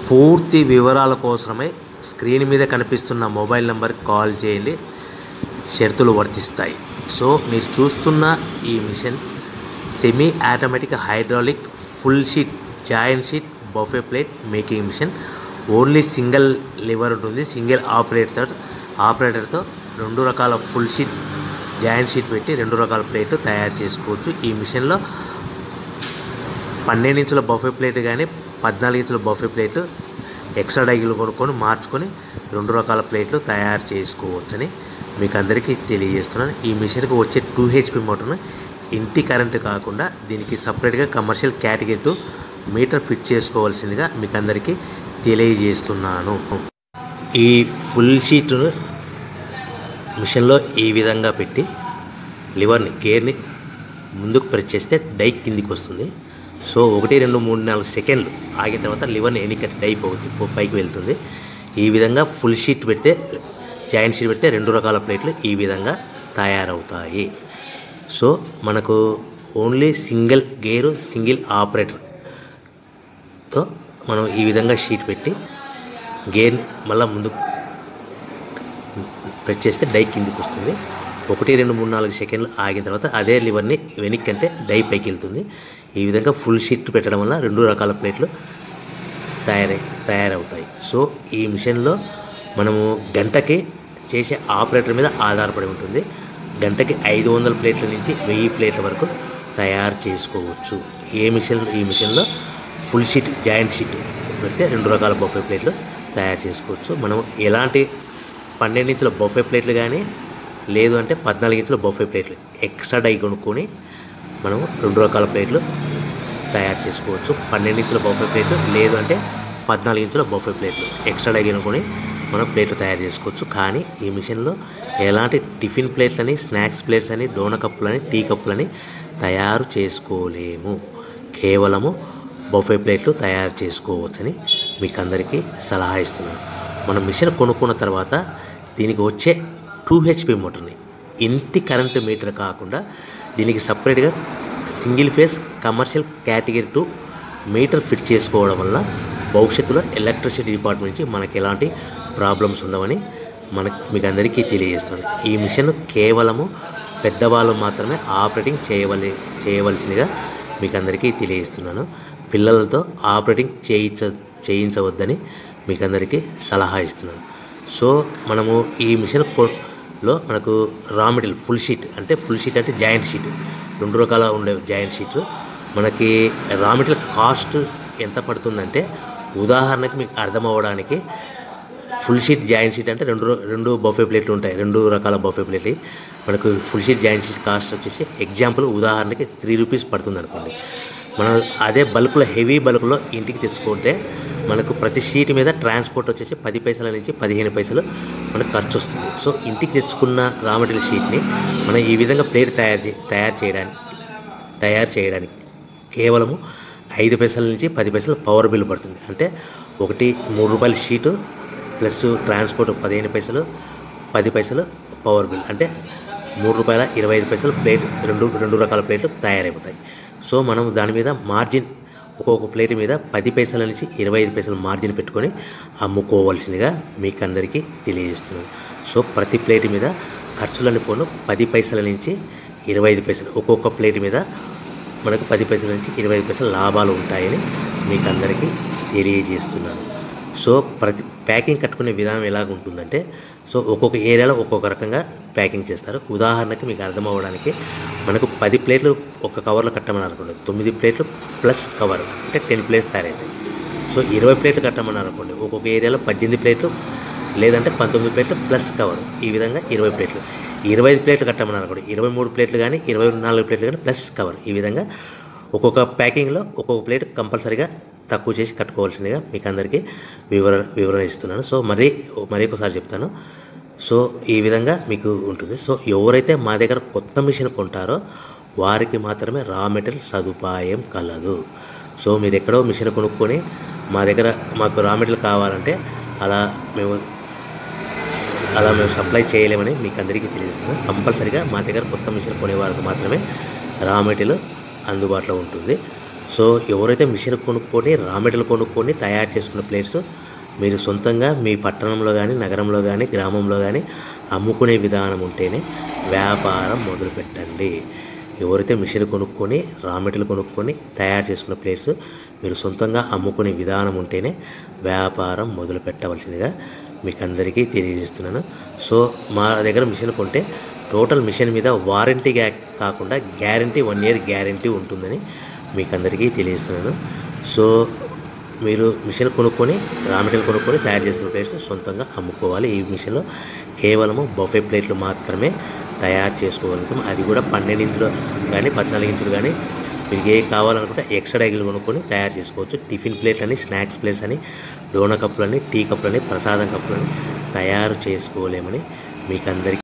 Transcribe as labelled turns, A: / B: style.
A: పూర్తి వివరాల కోసమై స్క్రీన్ మీద కనిపిస్తున్న మొబైల్ నెంబర్కి కాల్ చేయండి. షరతులు వర్తిస్తాయి. సో మీరు చూస్తున్న ఈ machine semi automatic hydraulic full sheet joint sheet buffet plate making machine. Only single lever ఉంటుంది. సింగిల్ ఆపరేటర్తో 2 రకాల ఫుల్ షీట్ జాయింట్ షీట్ పెట్టి 2 రకాల ప్లేట్లు తయారు చేసుకోవచ్చు. ఈ మిషన్లో 12 ఇంచుల బఫే ప్లేట్ కానీ 14 ఇంచుల బఫే ప్లేట్ ఎక్స్ట్రా డైగులు కొనుక్కొని మార్చుకొని 2 రకాల ప్లేట్లు తయారు చేసుకోవచ్చని మీకు అందరికీ తెలియజేస్తున్నాను. ఈ మిషన్కి వచ్చే 2 HP మోటార్ను ఇంటి కరెంటు కాకుండా దీనికి సపరేట్గా కమర్షియల్ కేటగిరీ 2 మీటర్ ఫిట్ చేసుకోవాల్సిందిగా మీకు అందరికీ తెలియజేస్తున్నాను. ఈ ఫుల్ షీట్ను మిషన్లో ఈ విధంగా పెట్టి లివర్ని గేర్ని ముందుకు ప్రెస్ చేస్తే డై కిందికి వస్తుంది. సో 1 2 3 4 సెకండ్లు ఆగిన తర్వాత లివర్ని ఎన్నికట్టి డై పైకి వెళ్తుంది. ఈ విధంగా ఫుల్ షీట్ పెడితే జాయింట్ షీట్ పెడితే 2 రకాల ప్లేట్లు ఈ విధంగా తయారవుతాయి. సో మనకు ఓన్లీ సింగిల్ గేరు సింగిల్ ఆపరేటర్తో మనం ఈ విధంగా షీట్ పెట్టి గేర్ని మళ్ళీ ముందుకు ప్రెస్ చేస్తే డై కిందికి వస్తుంది. 1 2 3 4 సెకండ్లు ఆగిన తర్వాత అదే లివర్ని వెనక్కి అంటే డై పైకి వెళ్తుంది. ఈ విధంగా ఫుల్ షీట్ పెట్టడం వల్ల 2 రకాల ప్లేట్లు తయారవుతాయి. సో ఈ మిషన్లో మనము గంటకి చేసే ఆపరేటర్ మీద ఆధారపడి ఉంటుంది. గంటకి 500 ప్లేట్ల నుంచి 1000 ప్లేట్ల వరకు తయారు చేసుకోవచ్చు. ఈ మిషన్లో ఫుల్ షీట్ జాయింట్ షీట్ పెడితే 2 రకాల బఫే ప్లేట్లు తయారు చేసుకోవచ్చు. మనం ఎలాంటి 12 ఇంచుల బఫే ప్లేట్లు కానీ లేదు అంటే 14 ఇంచుల బఫే ప్లేట్లు ఎక్స్ట్రా డై కొనుక్కొని మనం 2 రకాల ప్లేట్లు తయారు చేసుకోవచ్చు. 12 ఇంచుల బఫే ప్లేట్లు లేదు అంటే 14 ఇంచుల బఫే ప్లేట్లు ఎక్స్ట్రా డై కొనుక్కొని మనం ప్లేట్లు తయారు చేసుకోవచ్చు. కానీ ఈ మిషన్లో ఎలాంటి టిఫిన్ ప్లేట్లని స్నాక్స్ ప్లేట్స్ అని డోన కప్పులని టీ కప్పులని తయారు చేసుకోలేము. కేవలము బఫే ప్లేట్లు తయారు చేసుకోవచ్చని మీకు అందరికీ సలహా ఇస్తున్నాను. మనం మిషన్ కొనుక్కున్న తర్వాత దీనికి వచ్చే 2 HP మోటార్ని ఇంటి కరెంటు మీటర్ కాకుండా దీనికి సపరేట్గా single phase commercial category 2 metre fit చేసుకోవడం వల్ల భవిష్యత్తులో ఎలక్ట్రిసిటీ డిపార్ట్మెంట్ నుంచి మనకి ఎలాంటి ప్రాబ్లమ్స్ ఉండవని మీకు అందరికీ తెలియజేస్తుంది. ఈ మిషన్ కేవలము పెద్దవాళ్ళు మాత్రమే ఆపరేటింగ్ చేయవలసిందిగా మీకు అందరికీ తెలియజేస్తున్నాను. పిల్లలతో ఆపరేటింగ్ చేయించవద్దని మీకు అందరికీ సలహా ఇస్తున్నాను. సో మనము ఈ మిషన్లో మనకు రా మెటీరియల్ ఫుల్ షీట్ అంటే జాయింట్ షీట్ 2 రకాల ఉండే జాయింట్ షీట్ మనకి రా మెటీరియల్ కాస్ట్ ఎంత పడుతుందంటే ఉదాహరణకి మీకు అర్థం అవ్వడానికి ఫుల్ షీట్ జాయింట్ షీట్ అంటే 2 బఫే ప్లేట్లు ఉంటాయి. 2 రకాల బఫే ప్లేట్లు మనకు full sheet joint sheet cost వచ్చేసి ఎగ్జాంపుల్ ఉదాహరణకి 3 రూపీస్ పడుతుంది అనుకోండి. మనం అదే బల్క్లో హెవీ బల్క్లో ఇంటికి తెచ్చుకుంటే మనకు ప్రతి షీట్ మీద ట్రాన్స్పోర్ట్ వచ్చేసి 10 పైసల నుంచి 15 పైసలు మనకు ఖర్చు వస్తుంది. సో ఇంటికి తెచ్చుకున్న రా మెటీరియల్ షీట్ని మనం ఈ విధంగా ప్లేట్ తయారు చేయడానికి కేవలము 5 పైసల నుంచి 10 పైసలు పవర్ బిల్ పడుతుంది. అంటే ఒకటి 3 రూపాయల షీటు ప్లస్ ట్రాన్స్పోర్ట్ 15 పైసలు 10 పైసలు పవర్ బిల్ అంటే 3 రూపాయల 25 పైసలు ప్లేట్ 2 రకాల ప్లేట్లు తయారైపోతాయి. సో మనం దాని మీద మార్జిన్ ఒక్కొక్క ప్లేట్ మీద 10 పైసల నుంచి 25 పైసలు మార్జిన్ పెట్టుకొని అమ్ముకోవాల్సిందిగా మీకు అందరికీ తెలియజేస్తున్నాను. సో ప్రతి ప్లేట్ మీద ఖర్చులని పోను 10 పైసల నుంచి 25 పైసలు ఒక్కొక్క ప్లేట్ మీద మనకు 10 పైసల నుంచి 25 పైసలు లాభాలు ఉంటాయని మీకు అందరికీ తెలియజేస్తున్నాను. సో ప్రతి ప్యాకింగ్ కట్టుకునే విధానం ఎలాగ ఉంటుందంటే సో ఒక్కొక్క ఏరియాలో ఒక్కొక్క రకంగా ప్యాకింగ్ చేస్తారు. ఉదాహరణకి మీకు అర్థం అవ్వడానికి మనకు 10 ప్లేట్లు ఒక కవర్లో కట్టమని అనుకోండి 9 ప్లేట్లు ప్లస్ కవర్ అంటే 10 ప్లేట్స్ తయారవుతాయి. సో 20 ప్లేట్లు కట్టమని అనుకోండి ఒక్కొక్క ఏరియాలో 18 ప్లేట్లు లేదంటే 19 ప్లేట్లు ప్లస్ కవర్ ఈ విధంగా 20 ప్లేట్లు. 25 ప్లేట్లు కట్టమని అనుకోండి 23 ప్లేట్లు కానీ 24 ప్లేట్లు కానీ ప్లస్ కవర్ ఈ విధంగా ఒక్కొక్క ప్యాకింగ్లో ఒక్కొక్క ప్లేట్ కంపల్సరీగా తక్కువ చేసి కట్టుకోవాల్సిందిగా మీకు అందరికీ వివరణ ఇస్తున్నాను. సో మరి ఒకసారి చెప్తాను. సో ఈ విధంగా మీకు ఉంటుంది. సో ఎవరైతే మా దగ్గర కొత్త మిషన్ కొంటారో వారికి మాత్రమే రా మెటీరియల్ సదుపాయం కలదు. సో మీరు ఎక్కడో మిషన్ కొనుక్కొని మాకు రా మెటీరియల్ కావాలంటే అలా మేము సప్లై చేయలేమని మీకు అందరికీ తెలియజేస్తున్నాను. కంపల్సరీగా మా దగ్గర కొత్త మిషన్ కొనే వారికి మాత్రమే రా మెటీరియల్ అందుబాటులో ఉంటుంది. సో ఎవరైతే మిషన్ కొనుక్కొని రా మెటీరియల్ కొనుక్కొని తయారు చేసుకున్న ప్లేట్స్ మీరు సొంతంగా మీ పట్టణంలో కానీ నగరంలో కానీ గ్రామంలో కానీ అమ్ముకునే విధానం ఉంటేనే వ్యాపారం మొదలుపెట్టండి. ఎవరైతే మిషన్ కొనుక్కొని రా మెటీరియల్ కొనుక్కొని తయారు చేసుకున్న ప్లేట్స్ మీరు సొంతంగా అమ్ముకునే విధానం ఉంటేనే వ్యాపారం మొదలు పెట్టవలసిందిగా మీకు అందరికీ తెలియజేస్తున్నాను. సో మా దగ్గర మిషన్ కొంటే టోటల్ మిషన్ మీద వారంటీ కాకుండా గ్యారంటీ 1 year గ్యారంటీ ఉంటుందని మీకు అందరికీ తెలియజేస్తున్నాను. సో మీరు మిషన్ కొనుక్కొని రా మెటీరియల్ కొనుక్కొని తయారు చేసుకున్న ప్లేట్స్ సొంతంగా అమ్ముకోవాలి. ఈ మిషన్లో కేవలము బఫే ప్లేట్లు మాత్రమే తయారు చేసుకోగలుగుతాం. అది కూడా 12 ఇంచులు కానీ 14 ఇంచులు కానీ మీకు ఏ కావాలనుకుంటే ఎక్స్ట్రా డైగులు కొనుక్కొని తయారు చేసుకోవచ్చు. టిఫిన్ ప్లేట్లని, స్నాక్స్ ప్లేట్స్ అని, డోనా కప్పులని, టీ కప్పులని, ప్రసాదం కప్పులని తయారు చేసుకోలేమని మీకు అందరికీ